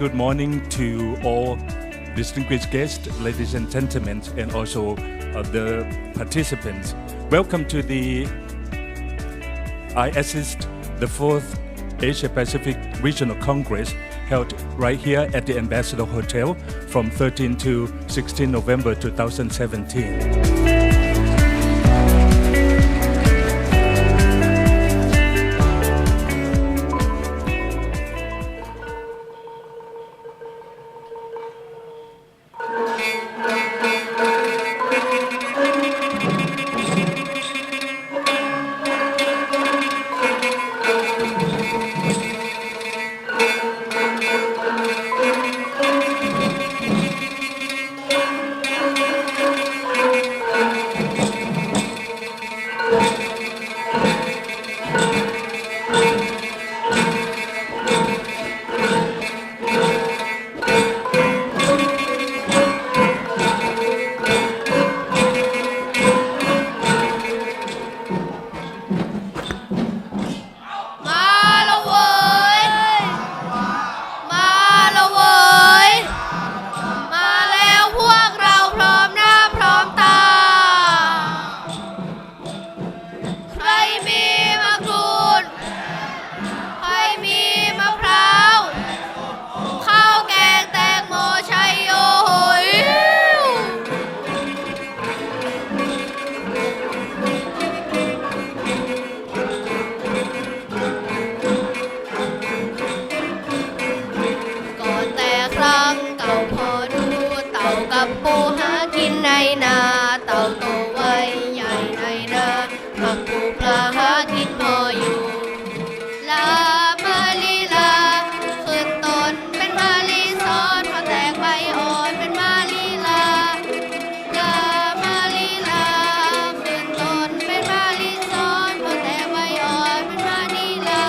good morning to all distinguished guests, ladies and gentlemen, and also the participants. Welcome to the Iassidd, the 4th Asia Pacific Regional Congress held right here at the Ambassador Hotel from 13 to 16 November 2017.ปูหากินในนาเต่าโตไว้ใหญ่ในนาผักปูปลาหากินพออยู่ลามาลีลาขึ้นต้นเป็นมาลีซ้อนพอแตกใบอ่อนเป็นมาลีลาลามาลีลาขึ้นต้นเป็นมาลีซ้อนพอแตกใบอ่อนเป็นมาลีลา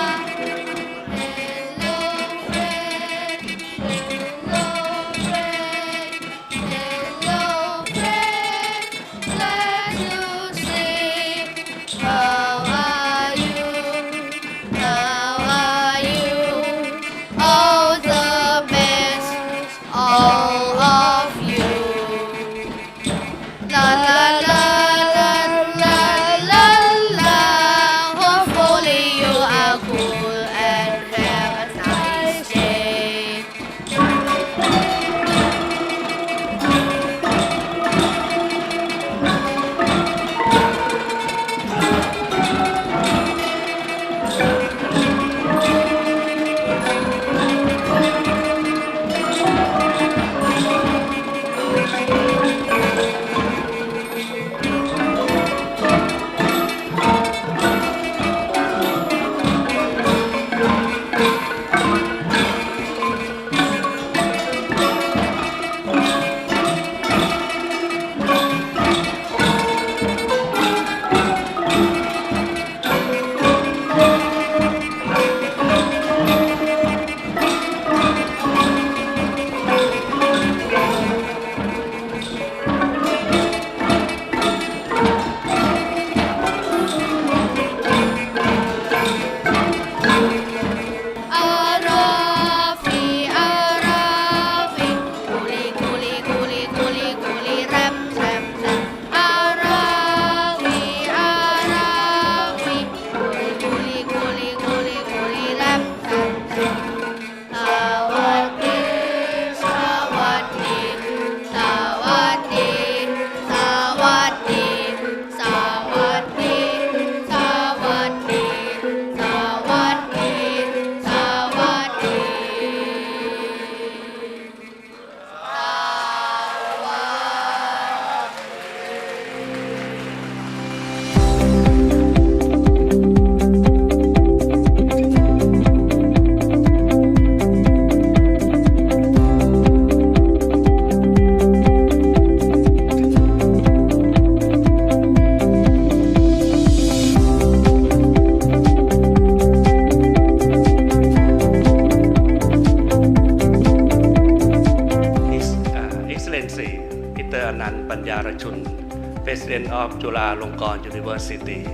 President of Chulalongkorn University,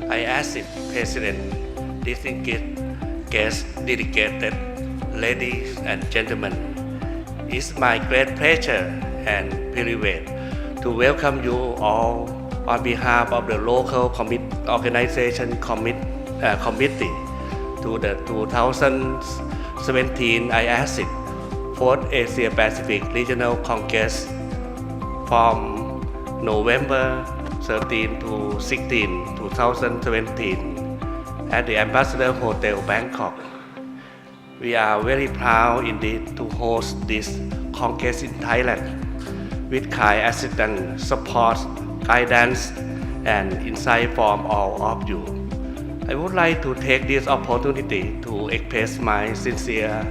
Iassidd President, distinguished guests, dedicated ladies and gentlemen. It's my great pleasure and privilege to welcome you all on behalf of the local organization committee to the 2017 Iassidd 4th Asia Pacific Regional Congress from November 13 to 16, 2017 at the Ambassador Hotel, Bangkok. We are very proud indeed to host this Congress in Thailand with kind assistance, support, guidance, and insight from all of you. I would like to take this opportunity to express my sincere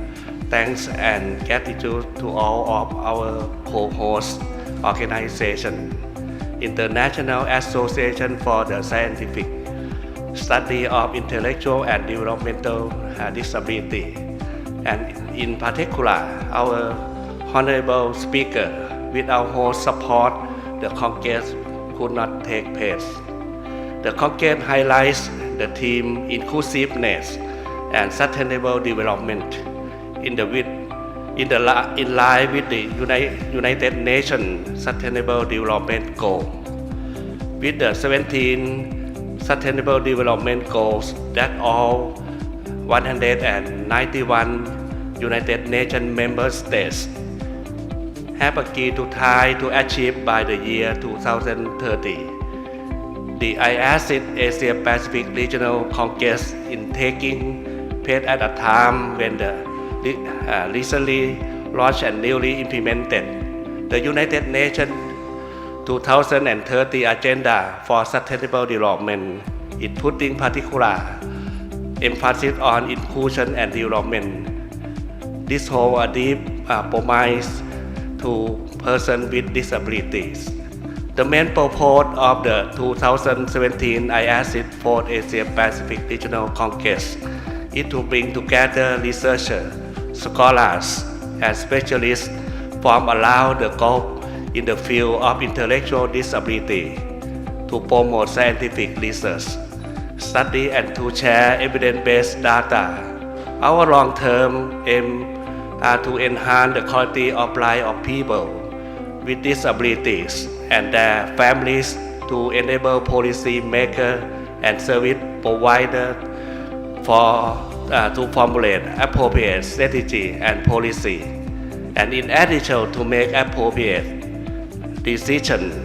thanks and gratitude to all of our co-host organizations, International Association for the Scientific Study of Intellectual and Developmental Disability, and in particular our honorable speaker. Without host support, the Congress could not take place. The Congress highlights the theme inclusiveness and sustainable development in line with the United Nations Sustainable Development Goal. With the 17 Sustainable Development Goals that all 191 United Nations member states have agreed to try to achieve by the year 2030. The Iassidd Asia Pacific Regional Congress is taking place at a time when the recently launched and newly implemented the United Nations 2030 Agenda for Sustainable Development is putting particular emphasis on inclusion and development. This holds a deep promise to persons with disabilities. The main purpose of the 2017 Iassidd 4th Asia Pacific Regional Congress is to bring together researchers, scholars, and specialists from around the globe in the field of intellectual disability to promote scientific research, study, and to share evidence-based data. Our long-term aim are to enhance the quality of life of people with disabilities and their families to enable policy makers and service providers to formulate appropriate strategy and policy, and in addition to make appropriate decisions.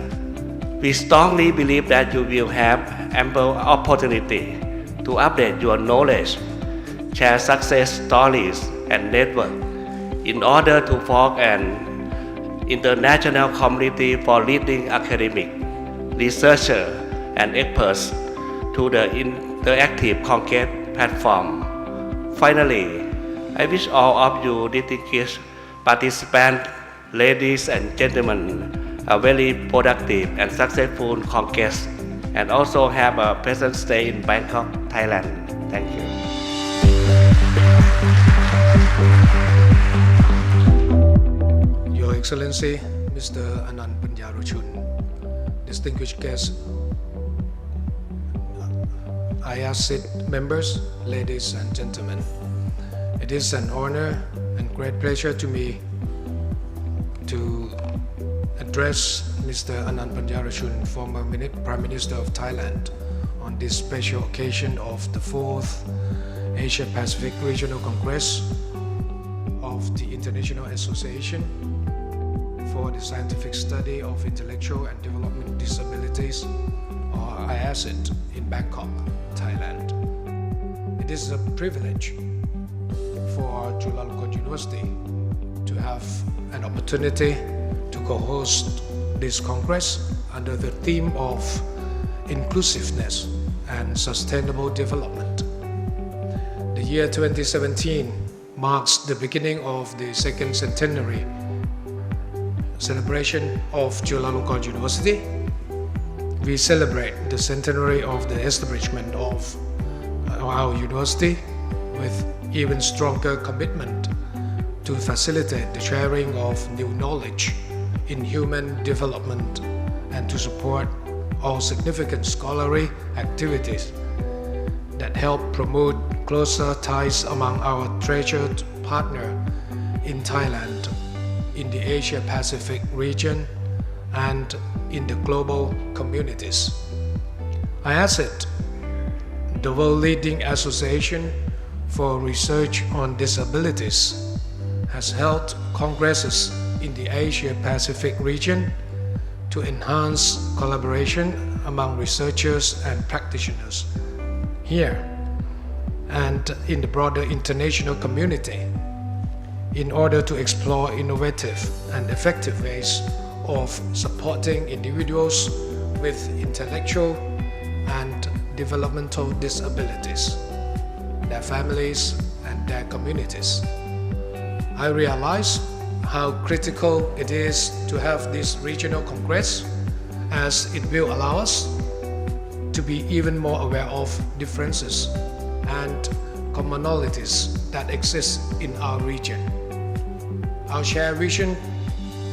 We strongly believe that you will have ample opportunity to update your knowledge, share success stories, and network in order to form an international community for leading academic, researchers, and experts to the interactive Congress platform. Finally, I wish all of you distinguished participants, ladies and gentlemen, a very productive and successful Congress, and also have a pleasant stay in Bangkok, Thailand. Thank you. Your Excellency, Mr. Anand Panjaruchun, distinguished guests, Iassidd members, ladies and gentlemen, it is an honor and great pleasure to me to address Mr. Anand Panjaruchun, former Prime Minister of Thailand, on this special occasion of the 4th Asia Pacific Regional Congress of the International Association for the Scientific Study of Intellectual and Developmental Disabilities, or Iassidd, in Bangkok, Thailand. It is a privilege for Chulalongkorn University to have an opportunity to co-host this Congress under the theme of inclusiveness and sustainable development. The year 2017 marks the beginning of the second centenary celebration of Chulalongkorn University. We celebrate the centenary of the establishment of our university with even stronger commitment to facilitate the sharing of new knowledge in human development and to support all significant scholarly activities that help promote closer ties among our treasured partner in Thailand in the Asia-Pacific region and in the global communities. Iassidd, the world-leading association for research on disabilities, has held congresses in the Asia-Pacific region to enhance collaboration among researchers and practitioners here and in the broader international community in order to explore innovative and effective ways of supporting individuals with intellectual and developmental disabilities, their families, and their communities. I realize how critical it is to have this regional congress, as it will allow us to be even more aware of differences and commonalities that exist in our region. Our shared vision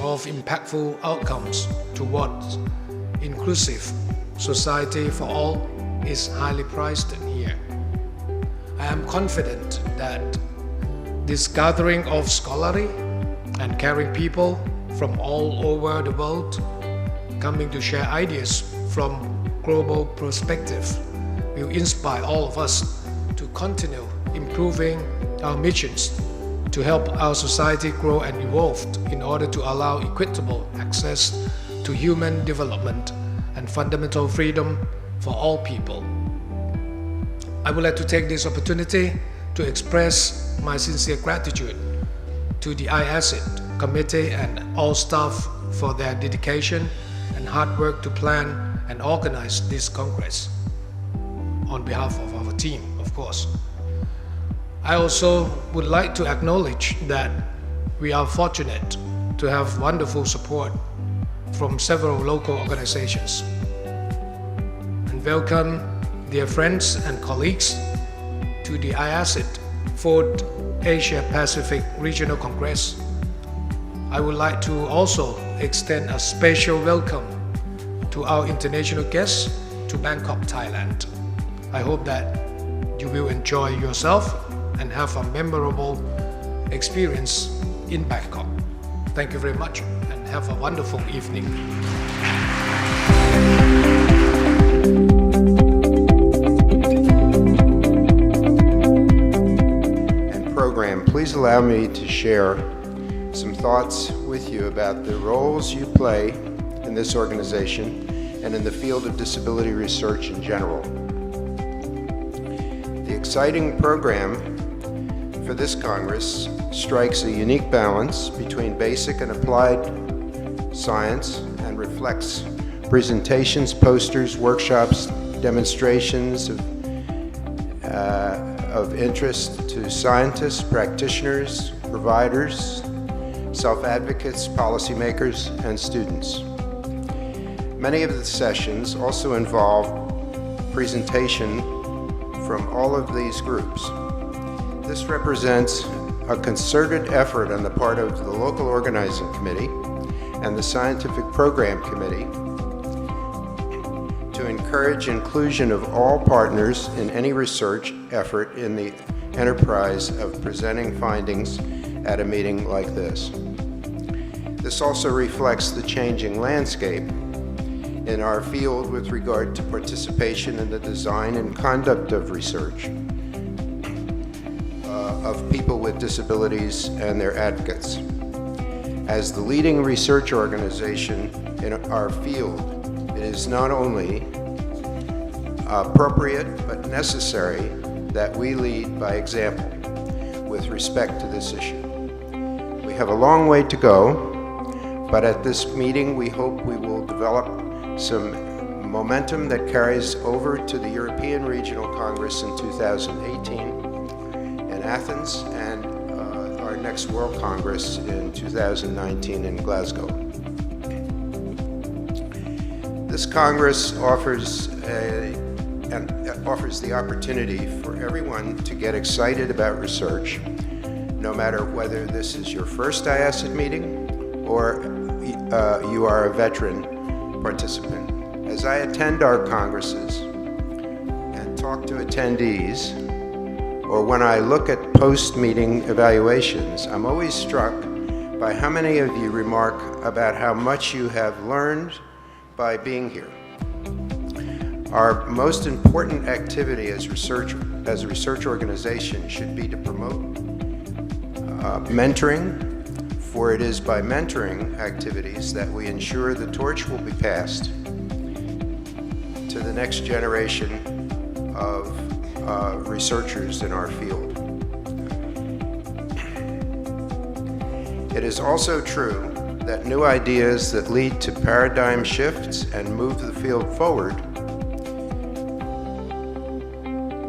of impactful outcomes towards inclusive society for all is highly prized here. I am confident that this gathering of scholarly and caring people from all over the world coming to share ideas from global perspective will inspire all of us to continue improving our missions to help our society grow and evolve in order to allow equitable access to human development and fundamental freedom for all people. I would like to take this opportunity to express my sincere gratitude to the Iassidd committee and all staff for their dedication and hard work to plan and organize this Congress on behalf of our team, of course. I also would like to acknowledge that we are fortunate to have wonderful support from several local organizations, and welcome dear friends and colleagues to the Iassidd 4th Asia Pacific Regional Congress. I would like to also extend a special welcome to our international guests to Bangkok, Thailand. I hope that you will enjoy yourself and have a memorable experience in Bangkok. Thank you very much and have a wonderful evening. Program, please allow me to share some thoughts with you about the roles you play in this organization and in the field of disability research in general. The exciting program for this Congress strikes a unique balance between basic and applied science and reflects presentations, posters, workshops, demonstrations of interest to scientists, practitioners, providers, self-advocates, policymakers, and students. Many of the sessions also involve presentation from all of these groups. This represents a concerted effort on the part of the local organizing committee and the scientific program committee to encourage inclusion of all partners in any research effort in the enterprise of presenting findings at a meeting like this. This also reflects the changing landscape in our field with regard to participation in the design and conduct of research of people with disabilities and their advocates. As the leading research organization in our field, it is not only appropriate but necessary that we lead by example with respect to this issue. We have a long way to go, but at this meeting we hope we will develop some momentum that carries over to the European Regional Congress in 2018 in Athens and our next World Congress in 2019 in Glasgow. This Congress offers the opportunity for everyone to get excited about research, no matter whether this is your first Iassidd meeting or you are a veteran participant. As I attend our congresses and talk to attendees, or when I look at post-meeting evaluations, I'm always struck by how many of you remark about how much you have learned by being here. Our most important activity as a research organization should be to promote mentoring, for it is by mentoring activities that we ensure the torch will be passed to the next generation of researchers in our field. It is also true that new ideas that lead to paradigm shifts and move the field forward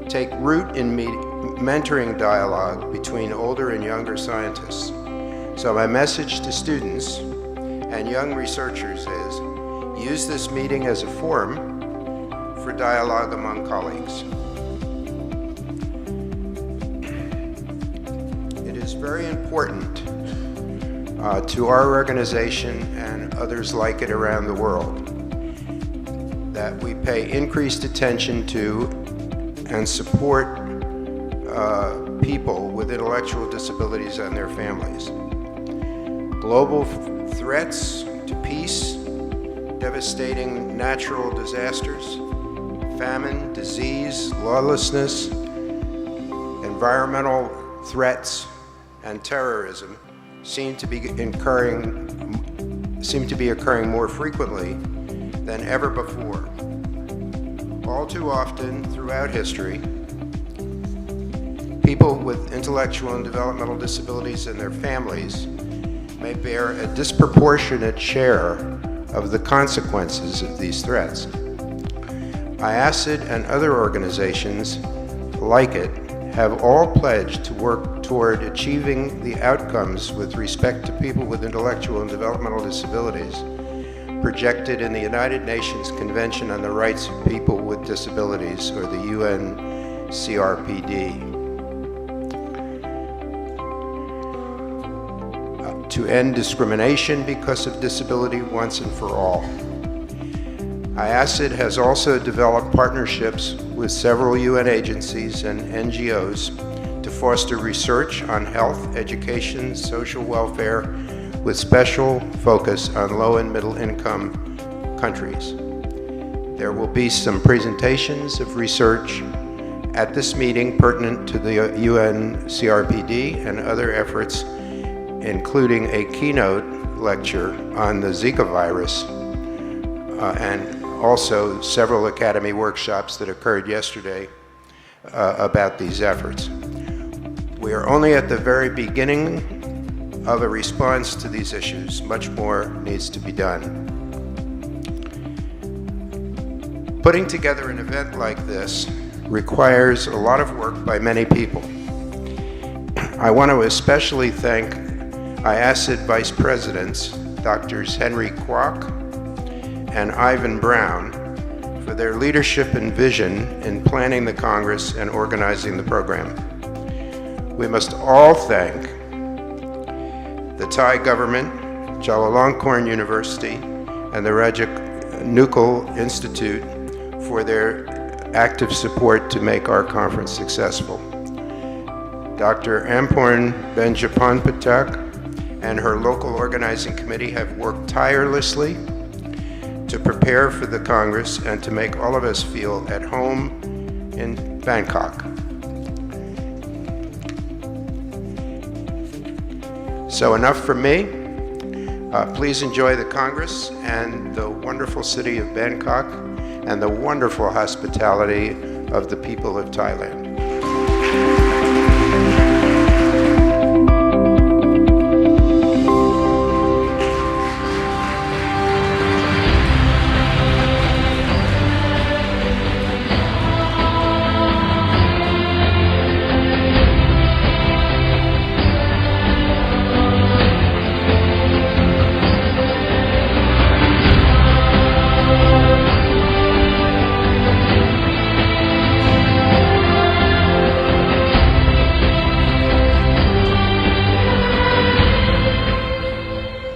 take root in mentoring dialogue between older and younger scientists. So my message to students and young researchers is, use this meeting as a forum for dialogue among colleagues. It is very important to our organization and others like it around the world that we pay increased attention to and support people with intellectual disabilities and their families. Global threats to peace, devastating natural disasters, famine, disease, lawlessness, environmental threats, and terrorism seem to be occurring more frequently than ever before. All too often throughout history, people with intellectual and developmental disabilities and their families may bear a disproportionate share of the consequences of these threats. Iassidd and other organizations like it have all pledged to work toward achieving the outcomes with respect to people with intellectual and developmental disabilities projected in the United Nations Convention on the Rights of People with Disabilities, or the UN CRPD. To end discrimination because of disability once and for all. Iassidd has also developed partnerships with several UN agencies and NGOs to foster research on health, education, social welfare, with special focus on low and middle income countries. There will be some presentations of research at this meeting pertinent to the UN CRPD and other efforts, including a keynote lecture on the Zika virus and also several Academy workshops that occurred yesterday about these efforts. We are only at the very beginning of a response to these issues. Much more needs to be done. Putting together an event like this requires a lot of work by many people. I want to especially thank Iassidd Vice Presidents, Drs. Henry Kwok and Ivan Brown, for their leadership and vision in planning the Congress and organizing the program. We must all thank the Thai government, Chulalongkorn University, and the Rajanukkal Institute for their active support to make our conference successful. Dr. Amporn Benjapanpatak and her local organizing committee have worked tirelessly to prepare for the Congress and to make all of us feel at home in Bangkok. So enough from me. Please enjoy the Congress and the wonderful city of Bangkok and the wonderful hospitality of the people of Thailand.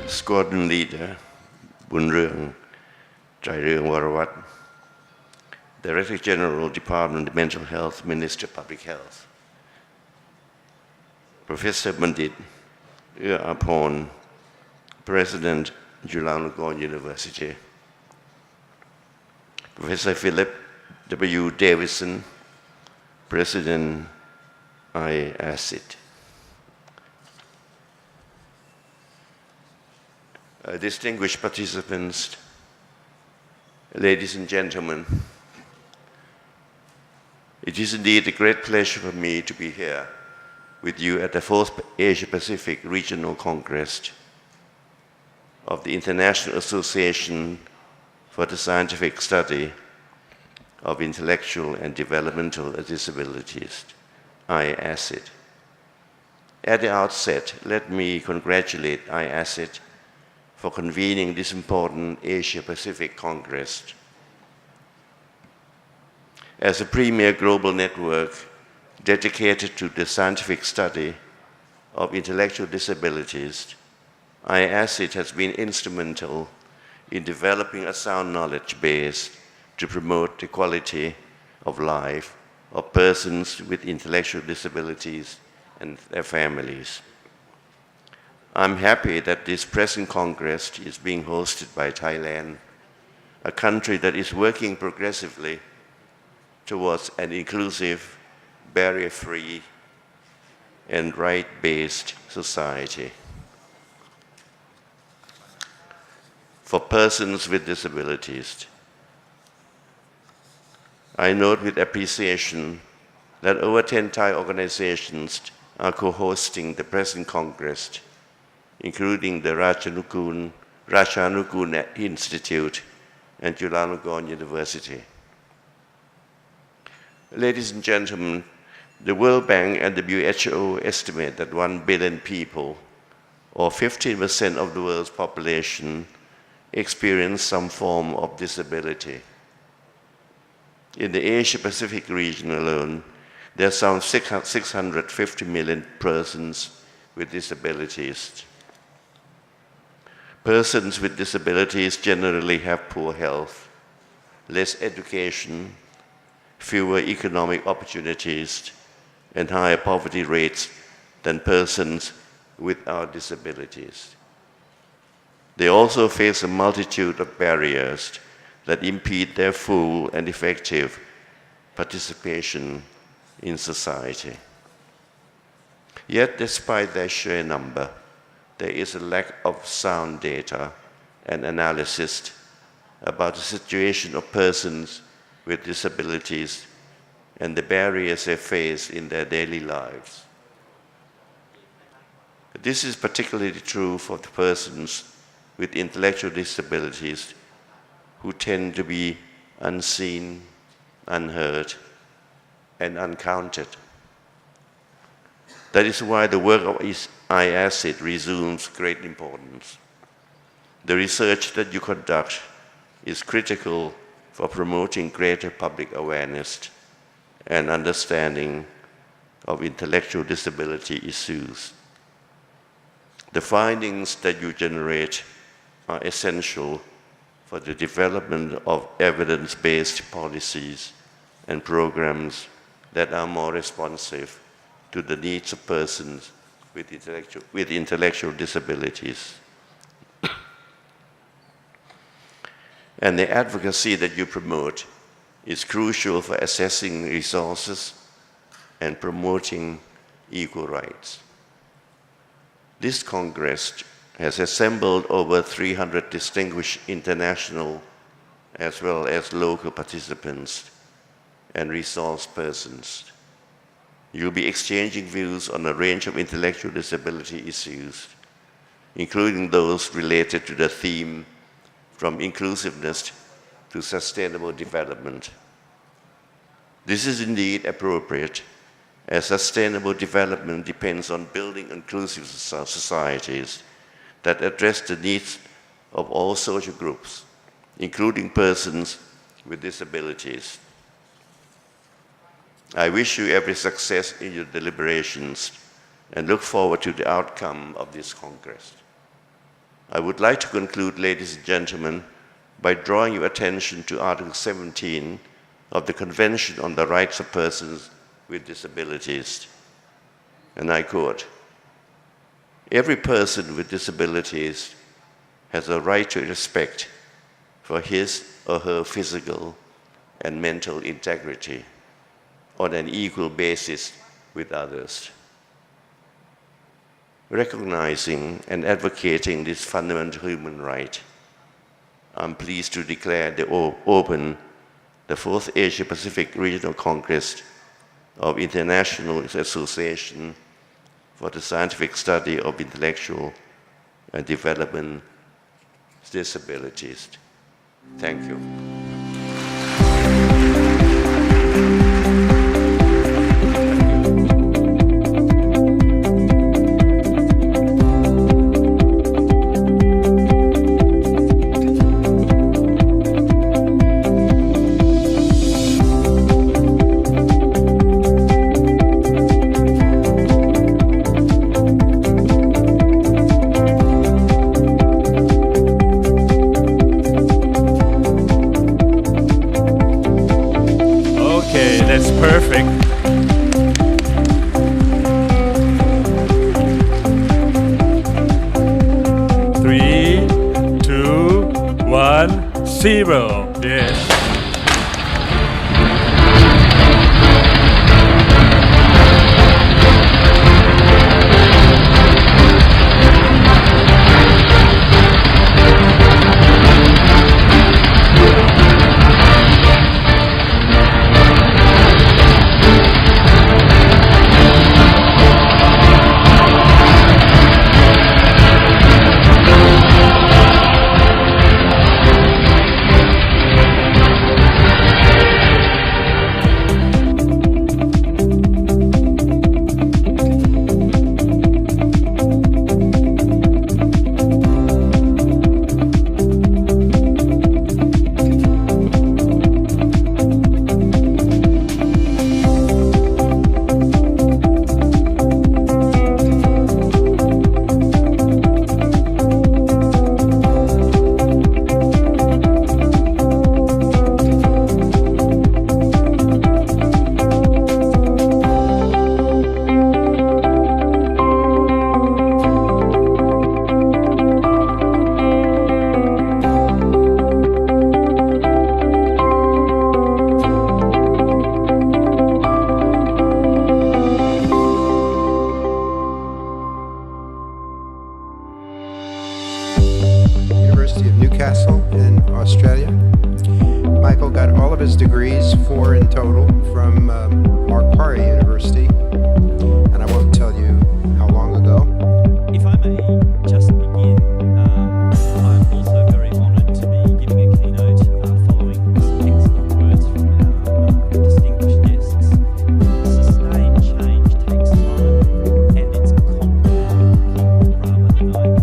Squadron Leader Bun Reung Chai Reung Warawat, Director General Department of Mental Health, Minister of Public Health, Professor Bandit Iaporn President, Chulalongkorn University, Professor Philip W. Davison, President, Iassidd. Distinguished participants, ladies and gentlemen, it is indeed a great pleasure for me to be here with you at the 4th Asia-Pacific Regional Congress of the International Association for the Scientific Study of Intellectual and Developmental Disabilities, Iassidd. At the outset, let me congratulate Iassidd for convening this important Asia-Pacific Congress. As a premier global network dedicated to the scientific study of intellectual disabilities, Iassidd has been instrumental in developing a sound knowledge base to promote the quality of life of persons with intellectual disabilities and their families. I'm happy that this present Congress is being hosted by Thailand, a country that is working progressively towards an inclusive, barrier-free, and right-based society for persons with disabilities. I note with appreciation that over 10 Thai organizations are co-hosting the present Congress, including the Ratchanugun Institute and Chulalongkorn University. Ladies and gentlemen, the World Bank and the WHO estimate that 1 billion people, or 15% of the world's population, experience some form of disability. In the Asia-Pacific region alone, there are some 650 million persons with disabilities. Persons with disabilities generally have poor health, less education, fewer economic opportunities, and higher poverty rates than persons without disabilities. They also face a multitude of barriers that impede their full and effective participation in society. Yet, despite their sheer number, there is a lack of sound data and analysis about the situation of persons with disabilities and the barriers they face in their daily lives. This is particularly true for the persons with intellectual disabilities who tend to be unseen, unheard, and uncounted. That is why the work of Iassidd resumes great importance. The research that you conduct is critical for promoting greater public awareness and understanding of intellectual disability issues. The findings that you generate are essential for the development of evidence-based policies and programs that are more responsive to the needs of persons with intellectual disabilities. And the advocacy that you promote is crucial for assessing resources and promoting equal rights. This Congress has assembled over 300 distinguished international as well as local participants and resource persons. You'll be exchanging views on a range of intellectual disability issues, including those related to the theme from inclusiveness to sustainable development. This is indeed appropriate, as sustainable development depends on building inclusive societies that address the needs of all social groups, including persons with disabilities. I wish you every success in your deliberations and look forward to the outcome of this Congress. I would like to conclude, ladies and gentlemen, by drawing your attention to Article 17 of the Convention on the Rights of Persons with Disabilities. And I quote, "Every person with disabilities has a right to respect for his or her physical and mental integrity on an equal basis with others. Recognizing and advocating this fundamental human right, I'm pleased to declare open the 4th Asia-Pacific Regional Congress of International Association for the Scientific Study of Intellectual and Development Disabilities. Thank you. That's perfect. Three, 2, 1, 0. Yes. University of Newcastle in Australia. Michael got all of his degrees, 4 in total, from Mark Parry University, and I won't tell you how long ago. If I may just begin, I'm also very honoured to be giving a keynote following some excellent words from our distinguished guests. Sustained change takes time, and it's complicated rather than I.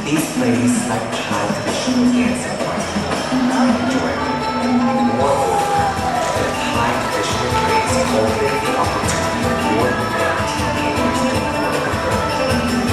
These plays like Thai traditional dance and fighting are enjoyable. Moreover, the Thai traditional plays open the opportunity for more variety gamers to work with them.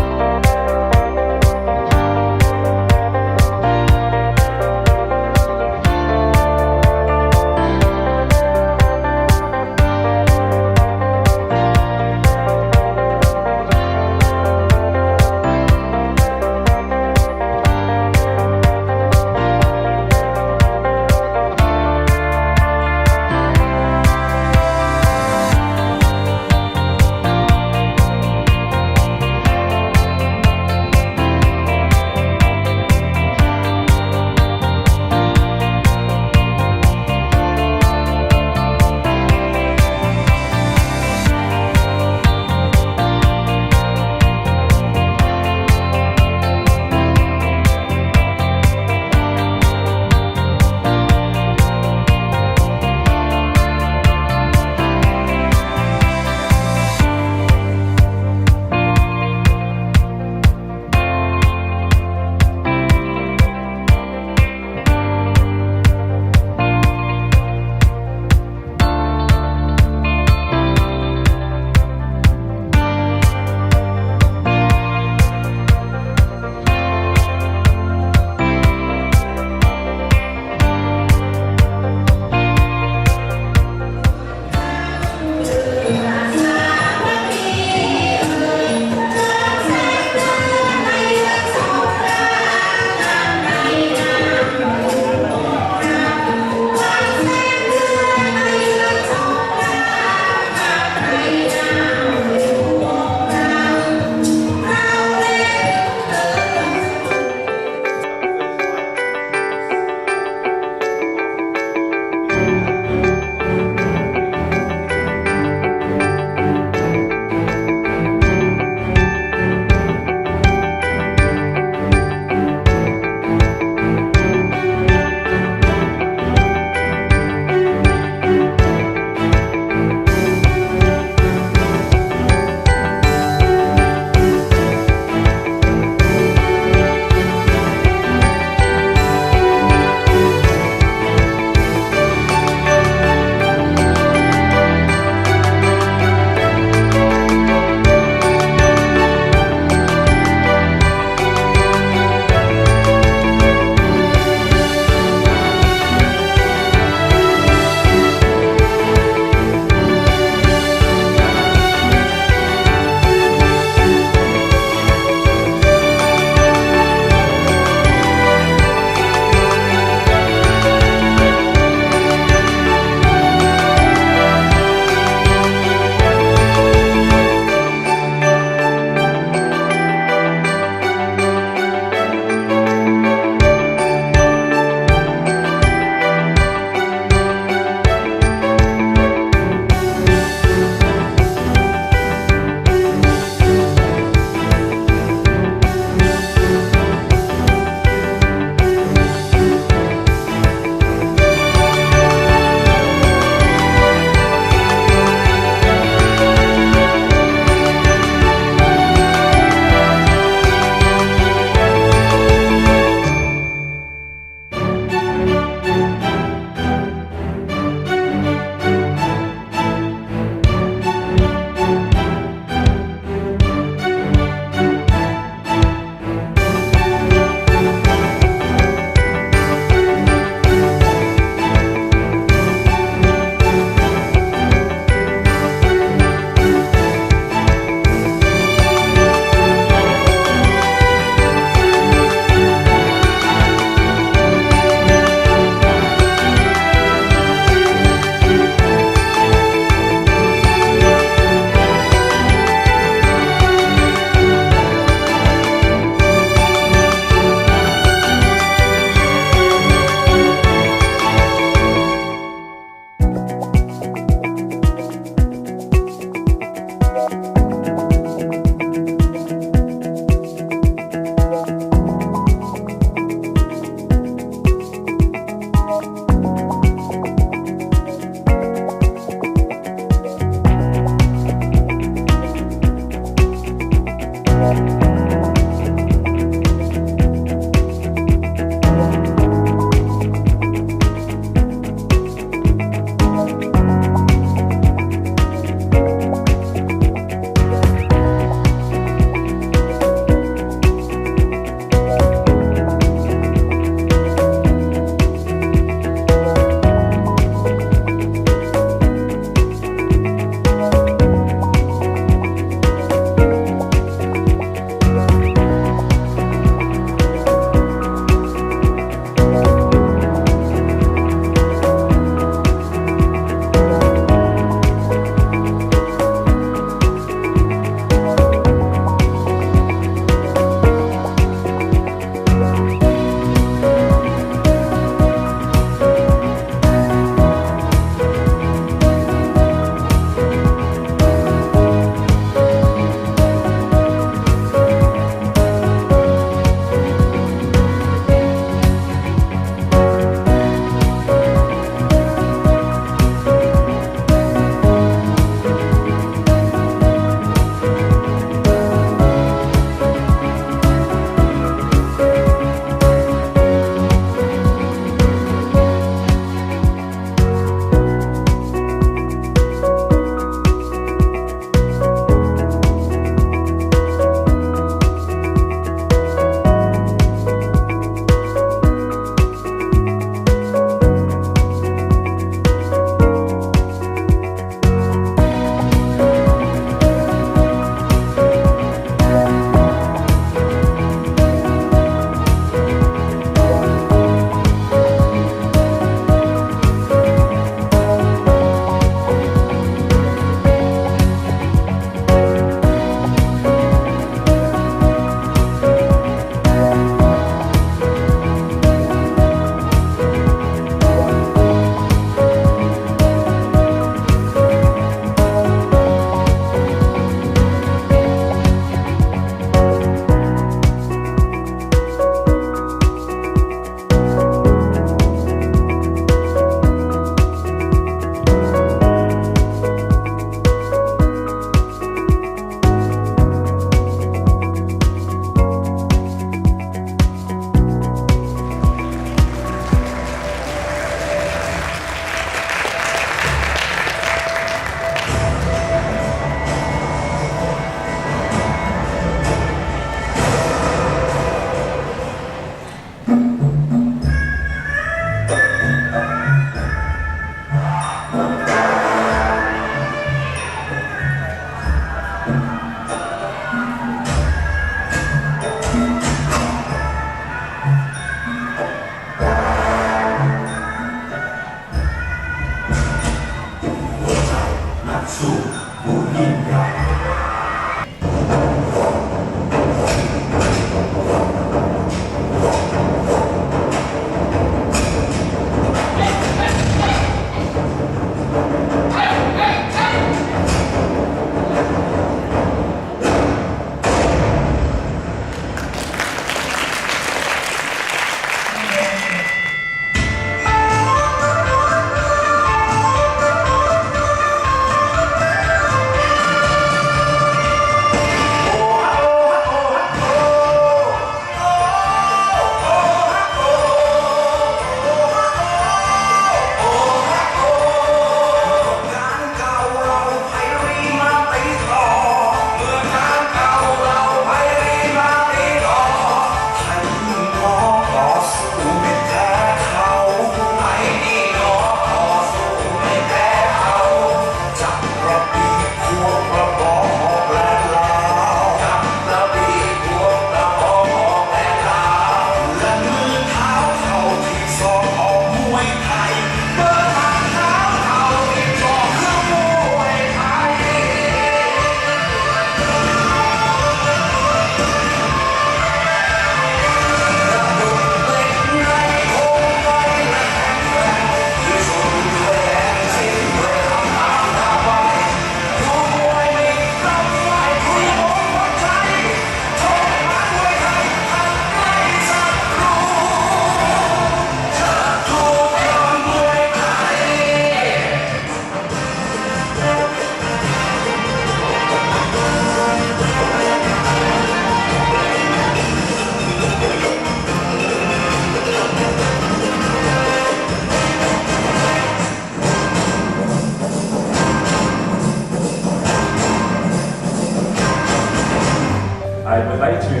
I would like to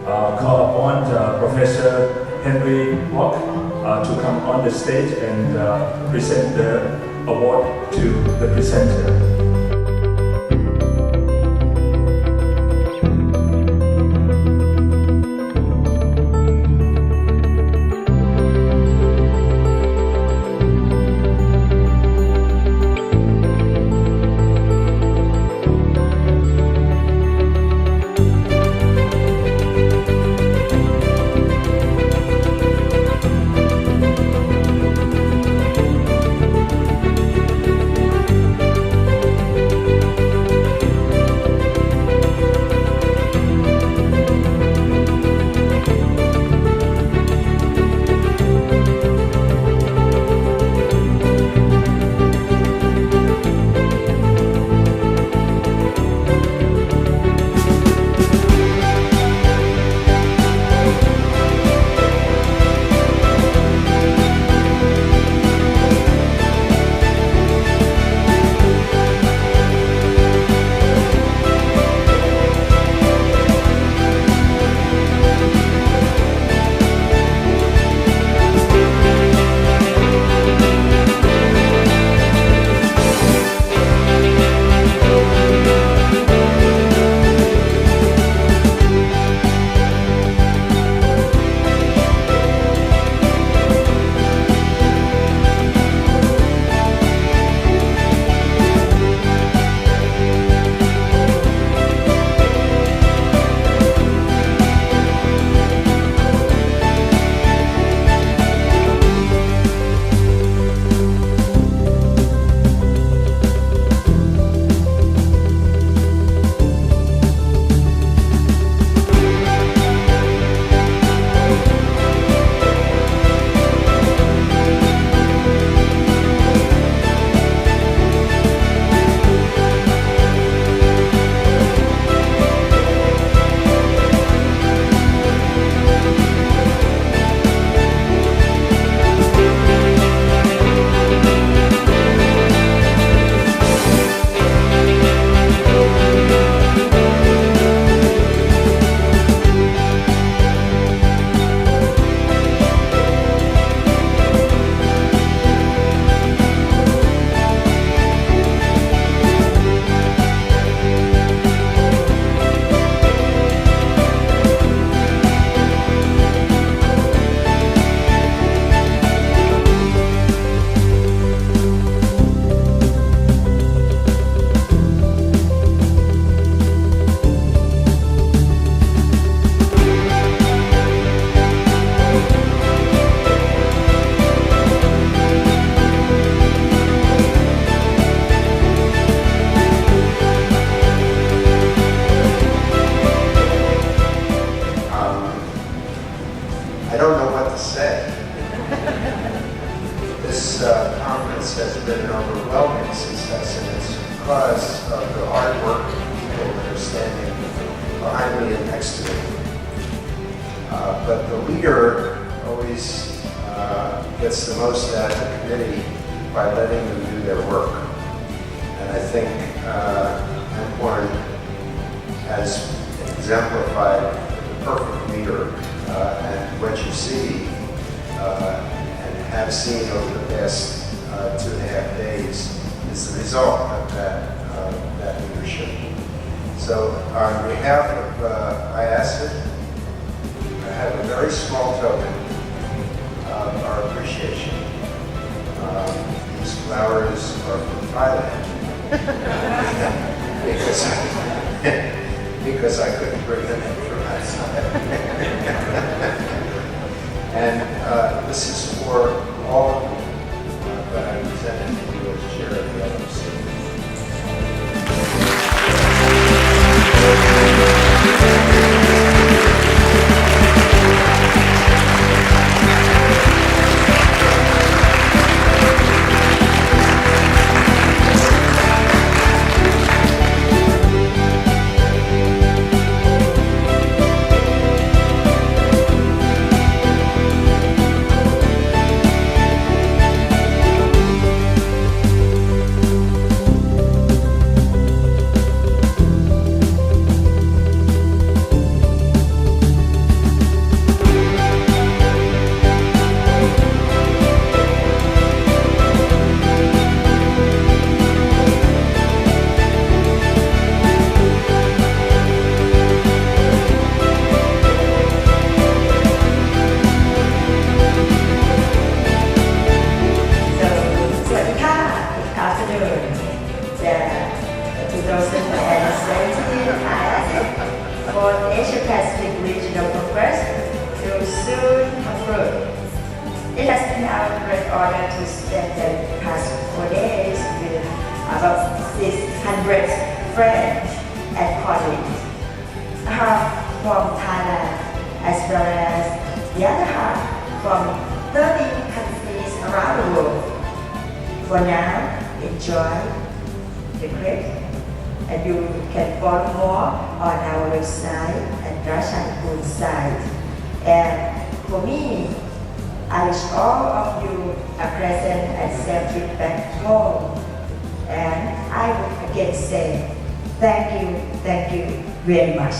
call upon Professor Henry Block to come on the stage and present the award to the presenter. I don't know what to say. This conference has been an overwhelming success, and it's because of the hard work of people that are standing behind me and next to me. But the leader always gets the most out of the committee by letting them do their work. And I think Antoine has exemplified the perfect leader. And what you see and have seen over the past 2.5 days is the result of that leadership. So on behalf of Iassidd, I have a very small token of our appreciation. These flowers are from Thailand because I couldn't bring them in from outside. And this is for all of you that I presented to you as chair of the LMC. Asia-Pacific Regional Congress will soon conclude. It has been our great honor to spend the past 4 days with about 600 friends and colleagues, half from Thailand as well as the other half from 30 countries around the world. For now, enjoy the trip, and you can follow more on our website and Rashan site. And for me, I wish all of you a pleasant and safe trip back home. And I would again say thank you very much.